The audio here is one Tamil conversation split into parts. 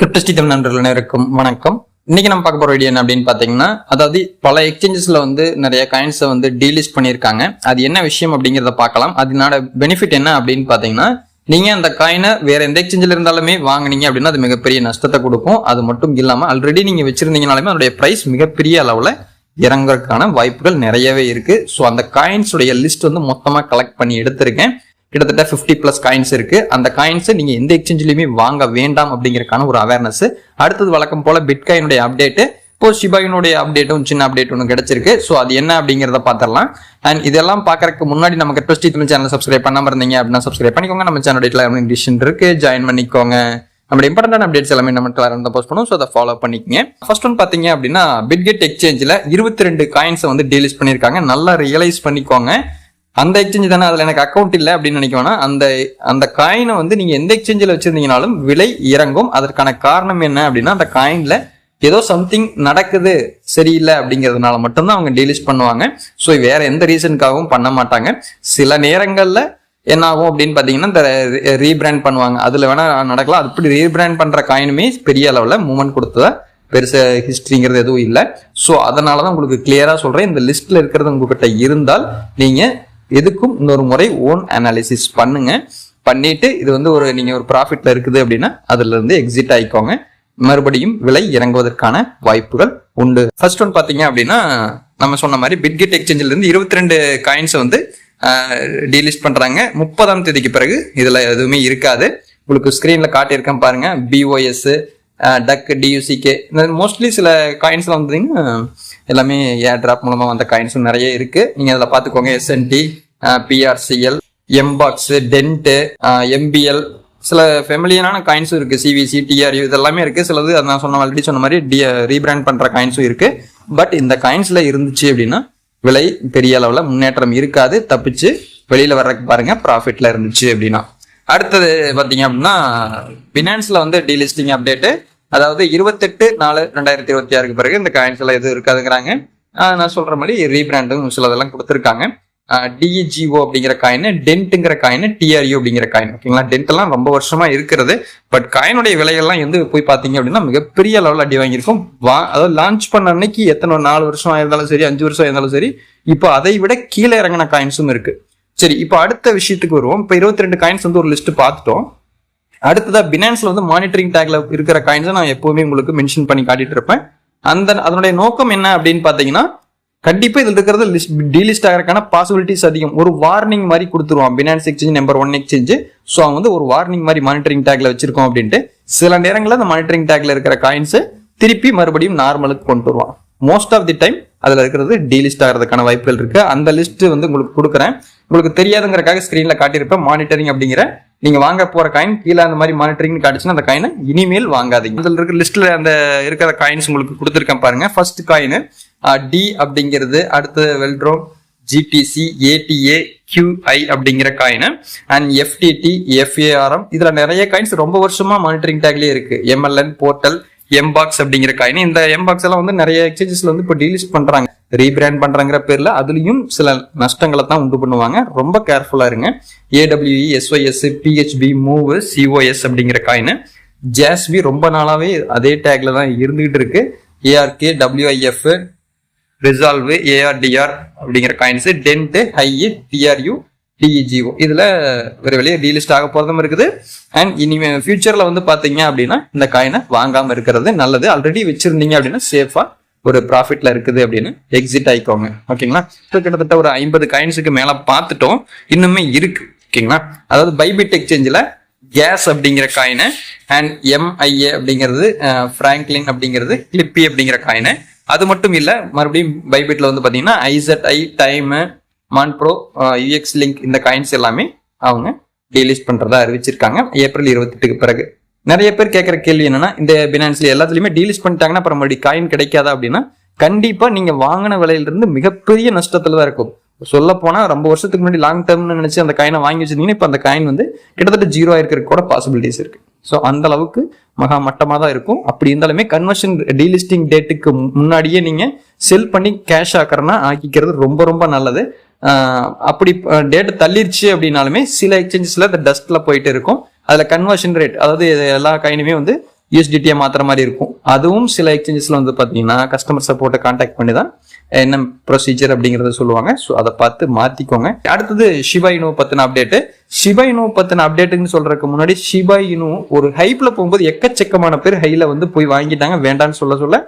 கிரிப்டோஸ்டி தமிழ் நண்பர்கள் அனைவருக்கும் வணக்கம். இன்னைக்கு நம்ம பார்க்க போற வீடியோ என்ன அப்படின்னு பாத்தீங்கன்னா, அதாவது பல எக்ஸ்சேஞ்சஸ்ல நிறைய காயின்ஸை டீலிஸ்ட் பண்ணியிருக்காங்க. அது என்ன விஷயம் அப்படிங்கிறத பார்க்கலாம். அதனோட பெனிஃபிட் என்ன அப்படின்னு பாத்தீங்கன்னா, நீங்க அந்த காயினை வேற எந்த எக்ஸ்சேஞ்சில் இருந்தாலுமே வாங்கினீங்க அப்படின்னா அது மிகப்பெரிய நஷ்டத்தை கொடுக்கும். அது மட்டும் இல்லாம ஆல்ரெடி நீங்க வச்சிருந்தீங்கனாலுமே அதோடைய பிரைஸ் மிகப்பெரிய அளவுல இறங்குறதுக்கான வாய்ப்புகள் நிறையவே இருக்கு. ஸோ அந்த காயின்ஸுடைய லிஸ்ட் மொத்தமா கலெக்ட் பண்ணி எடுத்திருக்கேன். கிட்டத்தட்ட 50+ காயின்ஸ் இருக்கு. அந்த காயின்ஸை நீங்க எந்த எக்ஸ்சேஞ்சிலுமே வாங்க வேண்டாம் அப்படிங்கறதுக்கான ஒரு அவேர்னஸ். அடுத்தது வழக்கம் போல பிட்காயினுடைய அப்டேட், இப்போ ஷிபாயினுடைய அப்டேட்டும் சின்ன அப்டேட் ஒன்று கிடைச்சிருக்கு. ஸோ அது என்ன அப்படிங்கிறத பார்த்துடலாம். அண்ட் இதெல்லாம் பார்க்கறதுக்கு முன்னாடி நம்ம கிரிப்டோஸ்டி தமிழ் சேனல் சப்ஸ்கிரைப் பண்ணாம இருந்தீங்க அப்படின்னா சப்ஸ்கிரைப் பண்ணிக்கோங்க. நம்ம சேனல் டிஷன் இருக்கு, ஜாயின் பண்ணிக்கோங்க. நம்ம இம்பார்ட்டன்டான அப்டேட்ஸ் எல்லாமே நம்ம கிளாரா போஸ்ட் பண்ணுவோம். ஸோ அதை ஃபாலோ பண்ணிக்கங்க. ஃபர்ஸ்ட் ஒன் பாத்தீங்க அப்படின்னா, பிட்கெட் எக்ஸ்சேஞ்சில் 22 காயின்ஸை டீலிஸ்ட் பண்ணியிருக்காங்க. நல்லா ரியலைஸ் பண்ணிக்கோங்க. அந்த எக்ஸ்சேஞ்ச் தானே, அதுல எனக்கு அக்கௌண்ட் இல்லை அப்படின்னு நினைக்கவேனா, அந்த காயினை நீங்க எந்த எக்ஸ்சேஞ்சில் வச்சிருந்தீங்கனாலும் விலை இறங்கும். அதற்கான காரணம் என்ன அப்படின்னா, அந்த காயின்ல ஏதோ சம்திங் நடக்குது சரியில்லை அப்படிங்கிறதுனால மட்டும்தான் அவங்க டீலிஸ்ட் பண்ணுவாங்க. ஸோ வேற எந்த ரீசனுக்காகவும் பண்ண மாட்டாங்க. சில நேரங்கள்ல என்ன ஆகும் அப்படின்னு பாத்தீங்கன்னா, இந்த ரீபிராண்ட் பண்ணுவாங்க, அதுல வேணா நடக்கலாம். அப்படி ரீபிராண்ட் பண்ற காயினுமே பெரிய அளவுல மூவ்மெண்ட் கொடுத்ததா பெருசா ஹிஸ்டரிங்கிறது எதுவும் இல்லை. ஸோ அதனாலதான் உங்களுக்கு கிளியரா சொல்றேன், இந்த லிஸ்ட்ல இருக்கிறது உங்ககிட்ட இருந்தால் நீங்க எதுக்கும் இன்னொரு முறை ஓன் அனாலிசிஸ் பண்ணுங்க. பண்ணிட்டு இது நீங்க ஒரு ப்ராஃபிட்ல இருக்குது அப்படின்னா அதுல இருந்து எக்ஸிட் ஆயிக்கோங்க. மறுபடியும் விலை இறங்குவதற்கான வாய்ப்புகள் உண்டு. ஃபர்ஸ்ட் ஒன் பாத்தீங்க அப்படின்னா, நம்ம சொன்ன மாதிரி பிட்கெட் எக்ஸ்சேஞ்சில இருந்து 22 காயின்ஸை டீலிஸ்ட் பண்றாங்க. 30ஆம் தேதிக்கு பிறகு இதுல எதுவுமே இருக்காது. உங்களுக்கு ஸ்கிரீன்ல காட்டியிருக்கேன் பாருங்க. BOS, டக், DUCK, மோஸ்ட்லி சில காயின்ஸ்ல எல்லாமே ஏர் டிராப் மூலமா வந்த காயின்ஸும் நிறைய இருக்கு. நீங்க அதில் பார்த்துக்கோங்க. SNT, PRCL, MBOX, Dent, MBL, சில ஃபெமிலியரான காயின்ஸும் இருக்கு. CVC, TRU இதெல்லாமே இருக்கு. சிலது நான் ஆல்ரெடி சொன்ன மாதிரி ரீபிராண்ட் பண்ற காயின்ஸும் இருக்கு. பட் இந்த காயின்ஸ்ல இருந்துச்சு அப்படின்னா விலை பெரிய அளவுல முன்னேற்றம் இருக்காது. தப்பிச்சு வெளியில வர்றதுக்கு பாருங்க, ப்ராஃபிட்ல இருந்துச்சு அப்படின்னா. அடுத்தது பாத்தீங்க அப்படின்னா, பினான்ஸ்ல டீலிஸ்டிங் அப்டேட், அதாவது 28/4/2026 பிறகு இந்த காயின்ஸ் எல்லாம் எதுவும் இருக்காதுங்கிறாங்க. நான் சொல்ற மாதிரி ரீபிராண்டும் சிலதெல்லாம் கொடுத்துருக்காங்க. DEGO அப்படிங்கிற காயின், டென்ட்ங்கிற காயின், TRU அப்படிங்கிற காயின். ஓகேங்களா, டென்ட் எல்லாம் ரொம்ப வருஷமா இருக்கிறது. பட் காயினுடைய விலையெல்லாம் போய் பாத்தீங்க அப்படின்னா மிகப்பெரிய அளவில் அடி வாங்கியிருக்கும். அதாவது லான்ச் பண்ண அன்னைக்கு எத்தனை 4 வருஷம் ஆயிருந்தாலும் சரி, 5 வருஷம் ஆயிருந்தாலும் சரி, இப்போ அதை விட கீழே இறங்கின காயின்ஸும் இருக்கு. சரி, இப்போ அடுத்த விஷயத்துக்கு வருவோம். இப்போ 22 காயின்ஸ் ஒரு லிஸ்ட் பார்த்துட்டோம். அடுத்ததா பினான்ஸ்ல மானிட்டரிங் டேக்ல இருக்கிற காயின்ஸை நான் எப்பவுமே உங்களுக்கு மென்ஷன் பண்ணி காட்டிட்டு இருப்பேன். அதனுடைய நோக்கம் என்ன அப்படின்னு பாத்தீங்கன்னா, கண்டிப்பா இதுல இருக்கிறது டீலிஸ்ட் ஆகிறதுக்கான பாசிபிலிட்டிஸ் அதிகம். ஒரு வார்னிங் மாதிரி கொடுத்துருவான் finance exchange, number 1 exchange. So அவங்க ஒரு வார்னிங் மாதிரி மானிட்டரிங் டேக்ல வச்சிருக்கோம் அப்படின்ட்டு சில நேரங்களில் அந்த மானிட்டரிங் டேக்ல இருக்கிற காயின்ஸ் திருப்பி மறுபடியும் நார்மலுக்கு கொண்டு வருவான். மோஸ்ட் ஆஃப் தி டைம் அதுல இருக்கிறது டீலிஸ்ட் ஆகிறதுக்கான வாய்ப்புகள் இருக்கு. அந்த லிஸ்ட் உங்களுக்கு கொடுக்குறேன். உங்களுக்கு தெரியாதுங்கிறக்காக ஸ்கிரீன்ல காட்டியிருப்பேன். மானிட்டரிங் அப்படிங்கிற நீங்க வாங்க போற காயின் கீழே அந்த மாதிரி மானிட்டரிங் காட்டுச்சுன்னா அந்த காயினை இனிமேல் வாங்காதீங்க. அதுல இருக்கிற லிஸ்ட்ல அந்த இருக்கிற காயின்ஸ் உங்களுக்கு கொடுத்துருக்கேன் பாருங்க. ஃபர்ஸ்ட் காயின் D அப்படிங்கிறது, அடுத்து வெல்ட்ரோம், GTC, ATA, QI அப்படிங்கிற காயின், அண்ட் FTT, FARM. இதுல நிறைய காயின்ஸ் ரொம்ப வருஷமா மானிட்டரிங் டேக்லயே இருக்கு. MLN, போர்ட்டல், MBOX அப்படிங்கிற காயின். இந்த MBOX எல்லாம் நிறைய எக்ஸ்சேஞ்சஸ்ல இப்போ டீலிஸ்ட் பண்றாங்க, ரீபிராண்ட் பண்றாங்கிற பேர்ல. அதுலயும் சில நஷ்டங்களை தான் உண்டு பண்ணுவாங்க. ரொம்ப கேர்ஃபுல்லா இருங்க. AWE, SYS, PHB, move, COS அப்படிங்கிற காயின். JASB ரொம்ப நாளாவே அதே டேக்ல தான் இருந்துகிட்டு இருக்கு. ARK, WIF, ரிசால்வ், ARDR அப்படிங்கிற coins, Dent, Hi, TRU, DEGO இதுல வேற வெளியே டீலிஸ்ட் ஆக போறதும் இருக்குது. அண்ட் இனிமே ஃபியூச்சர்ல பாத்தீங்க அப்படின்னா இந்த காயினை வாங்காம இருக்கிறது நல்லது. ஆல்ரெடி வச்சிருந்தீங்க அப்படின்னா சேஃபா ஒரு ப்ராஃபிட்ல இருக்குது அப்படின்னு எக்ஸிட் ஆயிக்கோங்க. ஓகேங்களா, கிட்டத்தட்ட ஒரு 50 காயின்ஸுக்கு மேல பார்த்துட்டோம். இன்னுமே இருக்கு. ஓகேங்களா, அதாவது பைபிட் எக்ஸ்சேஞ்சில் கேஸ் அப்படிங்கிற காயின், அண்ட் MIA அப்படிங்கிறது, பிராங்க்லின் அப்படிங்கிறது, கிளிப்பி அப்படிங்கிற காயின். அது மட்டும் இல்ல, மறுபடியும் பைபிட்ல பாத்தீங்கன்னா IZI, டைம், மான்ப்ரோ, UX லிங்க் இந்த காயின்ஸ் எல்லாமே அவங்க டீலிஸ்ட் பண்றதா அறிவிச்சிருக்காங்க ஏப்ரல் 28க்கு பிறகு. நிறைய பேர் கேட்கற கேள்வி என்னன்னா, இந்த பினான்ஸ்ல எல்லாத்துலயுமே டீலிஸ்ட் பண்ணிட்டாங்கன்னா அப்புறம் மறுபடியும் காயின் கிடைக்காதா அப்படின்னா, கண்டிப்பா நீங்க வாங்கின விலையில இருந்து மிகப்பெரிய நஷ்டத்துல தான் இருக்கும். சொல்ல போனா ரொம்ப வருஷத்துக்கு முன்னாடி லாங் டேர்ம்னு நினைச்சு அந்த காயினை வாங்கி வச்சிருந்தீங்கன்னா இப்ப அந்த காயின் கிட்டத்தட்ட 0 ஆயிருக்க கூட பாசிபிலிட்டிஸ் இருக்கு. ஸோ அந்த அளவுக்கு மகா மட்டமா தான் இருக்கும். அப்படி இருந்தாலுமே கன்வர்ஷன் டீலிஸ்டிங் டேட்டுக்கு முன்னாடியே நீங்க செல் பண்ணி கேஷ் ஆக்கிக்கிறது ரொம்ப ரொம்ப நல்லது. அப்படி டேட் தள்ளிருச்சு அப்படின்னாலுமே சில எக்ஸ்சேஞ்சஸ்ல இந்த டஸ்ட்ல போயிட்டு இருக்கும். அதுல கன்வர்ஷன் ரேட், அதாவது எல்லா காயினுமே யூஎஸ்டிடியா மாத்திர மாதிரி இருக்கும். அதுவும் சில எக்ஸ்சேஞ்சஸ்ல வந்து பாத்தீங்கன்னா கஸ்டமர் சப்போர்ட்டை கான்டாக்ட் பண்ணி தான் என்ன ப்ரொசீஜர் அப்படிங்கறத சொல்லுவாங்க. ஸோ அதை பார்த்து மாத்திக்கோங்க. அடுத்தது ஷிபா இனு பத்தின அப்டேட். ஷிபா இனு பத்தின அப்டேட்டுன்னு சொல்றதுக்கு முன்னாடி ஷிபா இனு ஒரு ஹைப்ல போகும்போது எக்கச்சக்கமான பேர் ஹைல வந்து போய் வாங்கிட்டாங்க. வேண்டான்னு சொல்ல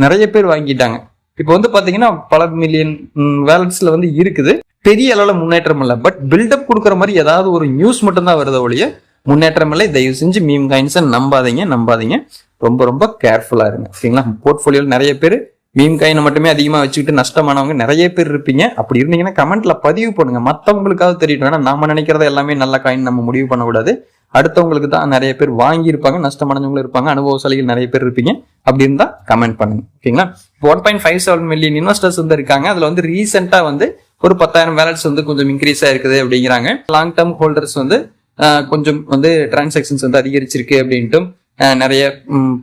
நிறைய பேர் வாங்கிட்டாங்க. இப்போ வந்து பாத்தீங்கன்னா பல மில்லியன் வேலட்ஸ்ல வந்து இருக்குது. பெரிய அளவுல முன்னேற்றம் இல்லை. பட் பில்டப் கொடுக்குற மாதிரி ஏதாவது ஒரு நியூஸ் மட்டும் தான் வருது ஒழிய முன்னேற்றம் இல்லை. தயவு செஞ்சு மீம் காயின்ஸை நம்பாதீங்க. ரொம்ப ரொம்ப கேர்ஃபுல்லா இருங்க. ஓகேங்களா? போர்ட்ஃபோலியோல நிறைய பேர் மீம் காயினை மட்டுமே அதிகமா வச்சுக்கிட்டு நஷ்டமானவங்க நிறைய பேர் இருப்பீங்க. அப்படி இருந்தீங்கன்னா கமெண்ட்ல பதிவு பண்ணுங்க. மற்றவங்களுக்காவது தெரியட்டும். ஏன்னா நாம நினைக்கிறத எல்லாமே நல்ல காயின் நம்ம முடிவு பண்ணக்கூடாது. அடுத்தவங்களுக்கு தான் நிறைய பேர் வாங்கி இருப்பாங்க, நஷ்டமானவங்களும் இருப்பாங்க, அனுபவசாலிகள் நிறைய பேர் இருப்பீங்க. அப்படி இருந்தா கமெண்ட் பண்ணுங்க. ஓகேங்களா? 1.57 மில்லியன் இன்வெஸ்டர்ஸ் வந்து இருக்காங்க. அதுல வந்து ரீசெண்டா வந்து ஒரு 10,000 வேலட்ஸ் வந்து கொஞ்சம் இன்க்ரீஸ் ஆயிருக்குது அப்படிங்கிறாங்க. லாங் டேர்ம் ஹோல்டர்ஸ் வந்து கொஞ்சம் வந்து டிரான்சாக்சன்ஸ் வந்து அதிகரிச்சிருக்கு அப்படின்ட்டு நிறைய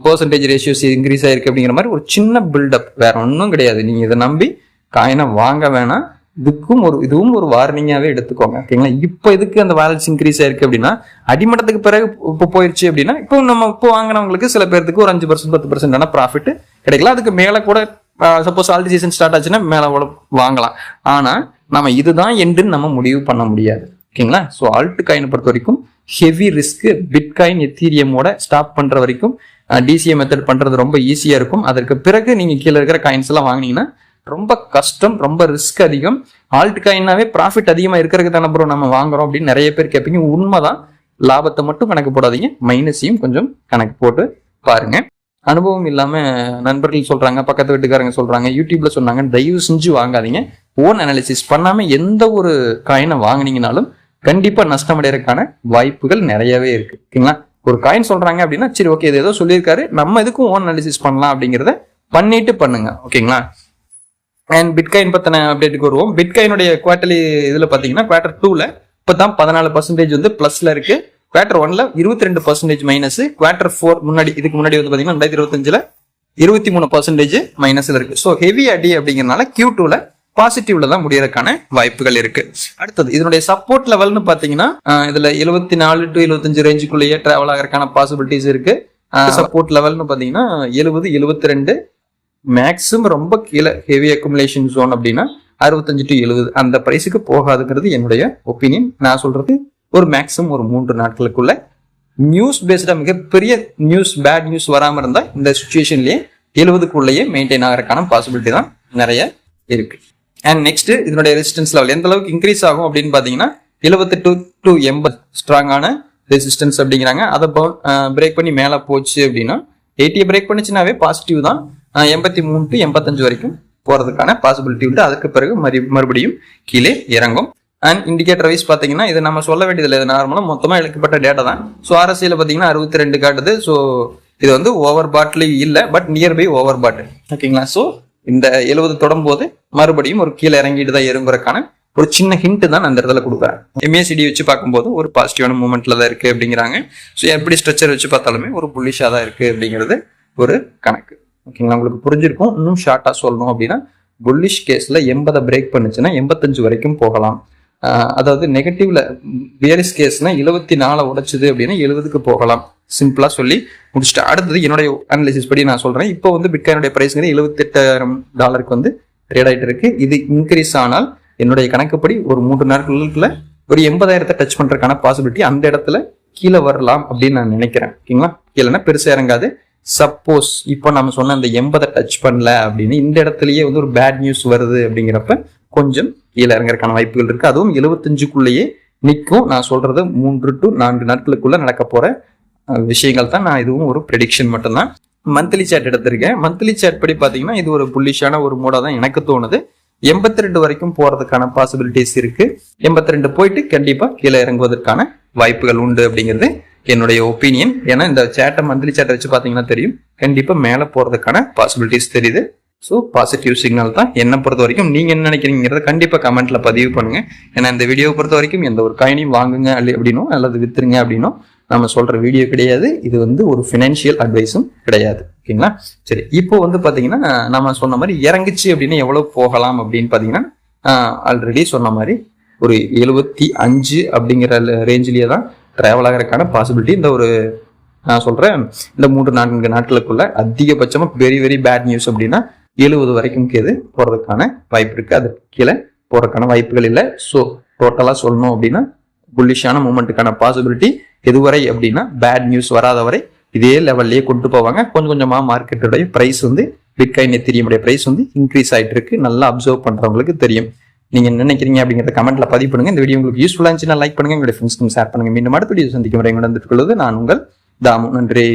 பெர்சன்டேஜ் ரேஷியோஸ் இன்க்ரீஸ் ஆயிருக்கு அப்படிங்கிற மாதிரி ஒரு சின்ன பில்டப், வேற ஒன்றும் கிடையாது. நீங்க இதை நம்பி காயினை வாங்க வேணாம். இதுவும் ஒரு வார்னிங்காவே எடுத்துக்கோங்க. ஓகேங்களா? இப்போ இதுக்கு அந்த வேலட்ஸ் இன்க்ரீஸ் ஆயிருக்கு அப்படின்னா அடிமட்டத்துக்கு பிறகு இப்போ போயிருச்சு அப்படின்னா இப்போ வாங்கினவங்களுக்கு சில பேருக்கு ஒரு 5% 10% ப்ராஃபிட் கிடைக்கலாம். அதுக்கு மேல கூட சப்போஸ் ஆல்ரெடி சீசன் ஸ்டார்ட் ஆச்சுன்னா மேல வாங்கலாம். ஆனா நம்ம இதுதான் என்றுன்னு நம்ம முடிவு பண்ண முடியாது. ஓகேங்களா? ஸோ ஆல்ட் காயினை பொறுத்த வரைக்கும் ஹெவி ரிஸ்க். பிட்காயின் எத்தீரியமோட ஸ்டாப் பண்ற வரைக்கும் டிசிஏ மெத்தட் பண்றது ரொம்ப ஈஸியா இருக்கும். அதற்கு பிறகு நீங்க கீழே இருக்கிற காயின்ஸ் எல்லாம் வாங்கினீங்கன்னா ரொம்ப கஷ்டம், ரொம்ப ரிஸ்க் அதிகம். ஆல்ட் காயினாவே ப்ராஃபிட் அதிகமா இருக்கிறதுக்கு தானே ப்ரோ நம்ம வாங்குறோம் அப்படின்னு நிறைய பேர் கேட்பீங்க. உண்மைதான். லாபத்தை மட்டும் கணக்கு போடாதீங்க, மைனஸையும் கொஞ்சம் கணக்கு போட்டு பாருங்க. அனுபவம் இல்லாம நண்பர்கள் சொல்றாங்க, பக்கத்து வீட்டுக்காரங்க சொல்றாங்க, யூடியூப்ல சொன்னாங்க, தயவு செஞ்சு வாங்காதீங்க. ஓன் அனாலிசிஸ் பண்ணாம எந்த ஒரு காயினை வாங்கினீங்கனாலும் கண்டிப்பா நஷ்டம் அடைறதுக்கான வாய்ப்புகள் நிறையவே இருக்கு. ஓகேங்களா? ஒரு காயின் சொல்றாங்க அப்படின்னா சரி ஓகே இது ஏதோ சொல்லியிருக்காரு, நம்ம எதுக்கும் ஓன் அனாலிசிஸ் பண்ணலாம் அப்படிங்கிறத பண்ணிட்டு பண்ணுங்க. ஓகேங்களா? அண்ட் பிட்காயின் பத்தின அப்டேட்டுக்கு வருவோம். பிட்காயினுடைய குவார்டர்லி இதுல பாத்தீங்கன்னா குவார்டர் 2ல இப்பதான் 14% வந்து பிளஸ்ல இருக்கு. Quarter 1ல 22% minus. குவார்டர் 4 இதுக்கு முன்னாடி வந்து பாத்தீங்கன்னா 2025ல 23% மைனஸ்ல இருக்கு. ஸோ ஹெவி அடி அப்படிங்கறதுனால Q2ல பாசிட்டிவ்ல தான் முடியறதுக்கான வாய்ப்புகள் இருக்கு. அடுத்தது இதனுடைய சப்போர்ட் லெவல்னு பாத்தீங்கன்னா இதுல 74 to 75 ரேஞ்சுக்குள்ளேயே டிராவல் ஆகிறதுக்கான பாசிபிலிட்டிஸ் இருக்கு. சப்போர்ட் லெவல்னு பாத்தீங்கன்னா 70 72, மேக்ஸிமம் ரொம்ப கீழே ஹெவி அக்குமுலேஷன் ஜோன் அப்படின்னா 65 to 70 அந்த பிரைஸுக்கு போகாதுங்கிறது என்னுடைய ஒப்பீனியன். நான் சொல்றது ஒரு மேக்ஸிமம் ஒரு 3 நாட்களுக்குள்ள நியூஸ் பேஸ்டா மிகப்பெரிய நியூஸ் பேட் நியூஸ் வராம இருந்தா இந்த சுச்சுவேஷன்லயே 70க்குள்ளேயே மெயின்டைன் ஆகிறதுக்கான பாசிபிலிட்டி தான் நிறைய இருக்கு. அண்ட் நெக்ஸ்ட் இதனுடைய ரெசிஸ்டன்ஸ் லெவல் எந்த அளவுக்கு இன்க்ரீஸ் ஆகும் அப்படின்னு பாத்தீங்கன்னா 72 to 80 ஸ்ட்ராங்கான ரெசிஸ்டன்ஸ் அப்படிங்கிறாங்க. அதை பிரேக் பண்ணி மேல போச்சு அப்படின்னா 80 பிரேக் பண்ணிச்சுனாவே பாசிட்டிவ் தான். 83 to 85 வரைக்கும் போறதுக்கான பாசிபிலிட்டி உண்டு. அதுக்கு பிறகு மறுபடியும் கீழே இறங்கும். அண்ட் இண்டிகேட்டர் வைஸ் பாத்தீங்கன்னா இது நம்ம சொல்ல வேண்டியதில்லை, இது நார்மலா மொத்தமா இழக்கப்பட்ட டேட்டா தான். ஸோ RSIல பாத்தீங்கன்னா 62 காட்டுது. ஸோ இது வந்து ஓவர் பாட்லயும் இல்ல, பட் நியர்பை ஓவர் பாட். ஓகேங்களா? ஸோ இந்த 70 தொடும் போது மறுபடியும் ஒரு கீழே இறங்கிட்டு தான் இறங்குறதுக்கான ஒரு சின்ன ஹிண்ட் தான் அந்த இடத்துல கொடுக்குறேன். MACD வச்சு பார்க்கும்போது ஒரு பாசிட்டிவான மூமெண்ட்ல தான் இருக்கு அப்படிங்கிறாங்க. ஸோ எப்படி ஸ்ட்ரக்சர் வச்சு பார்த்தாலுமே ஒரு புல்லிஷா தான் இருக்கு அப்படிங்கிறது ஒரு கணக்கு. ஓகேங்களா? உங்களுக்கு புரிஞ்சிருக்கும். இன்னும் ஷார்ட்டா சொல்லணும் அப்படின்னா புல்லிஷ் கேஸ்ல 80 பிரேக் பண்ணுச்சுன்னா 85 வரைக்கும் போகலாம். அதாவது நெகட்டிவ்ல பியரிஷ் கேஸ்னா 74 உடைச்சுது அப்படின்னா 70க்கு போகலாம். சிம்பிளா சொல்லி முடிச்சுட்டு அடுத்தது என்னுடைய அனாலிசிஸ் படி நான் சொல்றேன். இப்போ வந்து பிட்காயினுடைய பிரைஸ்ங்கிறது $78,000 வந்து ட்ரேட் ஆயிட்டு இருக்கு. இது இன்க்ரீஸ் ஆனால் என்னுடைய கணக்குப்படி ஒரு 3 நாட்களுக்குள்ள ஒரு 80,000 டச் பண்றதுக்கான பாசிபிலிட்டி அந்த இடத்துல கீழே வரலாம் அப்படின்னு நான் நினைக்கிறேன். ஓகேங்களா? கீழேனா பெருசா இறங்காது. சப்போஸ் இப்போ நம்ம சொன்ன அந்த 80 டச் பண்ணல அப்படின்னு இந்த இடத்துலயே வந்து ஒரு பேட் நியூஸ் வருது அப்படிங்கிறப்ப கொஞ்சம் கீழே இறங்குறதுக்கான வாய்ப்புகள் இருக்கு. அதுவும் 75க்குள்ளேயே நிற்கும். நான் சொல்றது 3 to 4 நாட்களுக்குள்ள நடக்க போற விஷயங்கள் தான். நான் இதுவும் ஒரு ப்ரெடிக்ஷன் மட்டும்தான். மந்த்லி சார்ட் எடுத்திருக்கேன். மந்த்லி சார்ட் படி பாத்தீங்கன்னா இது ஒரு புல்லிஷான ஒரு மூடா தான் எனக்கு தோணுது. 82 வரைக்கும் போறதுக்கான பாசிபிலிட்டிஸ் இருக்கு. 82 போயிட்டு கண்டிப்பா கீழே இறங்குவதற்கான வாய்ப்புகள் உண்டு அப்படிங்கிறது என்னுடைய ஒப்பீனியன். ஏன்னா இந்த சேட்டை மந்த்லி சார்ட்டை வச்சு பாத்தீங்கன்னா தெரியும், கண்டிப்பா மேல போறதுக்கான பாசிபிலிட்டிஸ் தெரியுது. ஸோ பாசிட்டிவ் சிக்னல் தான் என்னை பொறுத்த வரைக்கும். நீங்க என்ன நினைக்கிறீங்கிறத கண்டிப்பா கமெண்ட்ல பதிவு பண்ணுங்க. ஏன்னா இந்த வீடியோவை பொறுத்த வரைக்கும் எந்த ஒரு காயினையும் வாங்குங்க அப்படின்னோ அல்லது வித்துருங்க அப்படின்னோ நம்ம சொல்ற வீடியோ கிடையாது. இது வந்து ஒரு ஃபினான்ஷியல் அட்வைஸும் கிடையாது. ஓகேங்களா? சரி, இப்போ வந்து பாத்தீங்கன்னா நம்ம சொன்ன மாதிரி இறங்குச்சு அப்படின்னு எவ்வளவு போகலாம் அப்படின்னு பாத்தீங்கன்னா ஆல்ரெடி சொன்ன மாதிரி ஒரு 75 அப்படிங்கிற ரேஞ்சிலேயே தான் டிராவல் ஆகிறதுக்கான பாசிபிலிட்டி இந்த ஒரு நான் சொல்றேன் இந்த 3-4 நாட்களுக்குள்ள அதிகபட்சமா வெரி வெரி பேட் நியூஸ் அப்படின்னா 70 வரைக்கும் கேது போறதுக்கான வாய்ப்பு இருக்கு. அது கீழே போறதுக்கான வாய்ப்புகள் இல்லை. ஸோ டோட்டலா சொல்லணும் அப்படின்னா புல்லிஷான மூமெண்ட்டுக்கான பாசிபிலிட்டி எதுவரை அப்படின்னா பேட் நியூஸ் வராத வரை இதே லெவல்லயே கொண்டு போவாங்க. கொஞ்சம் கொஞ்சமா மார்க்கெட்டோடைய பிரைஸ் வந்து பிட்காயின் எத்தீரியமுடைய பிரைஸ் வந்து இன்க்ரீஸ் ஆயிட்டு இருக்கு. நல்லா அப்சர்வ் பண்றவங்களுக்கு தெரியும். நீங்க என்ன நினைக்கிறீங்க அப்படிங்கிறத கமெண்ட்ல பதிவு பண்ணுங்க. இந்த வீடியோ உங்களுக்கு யூஸ்ஃபுல்லா இருந்துச்சுன்னா லைக் பண்ணுங்க, உங்களுடைய ஃப்ரெண்ட்ஸ்க்கும் ஷேர் பண்ணுங்க. மீண்டும் அடுத்த வீடியோ சந்திக்கும் வரை வந்துட்டு நான் உங்கள் தாமு. நன்றி.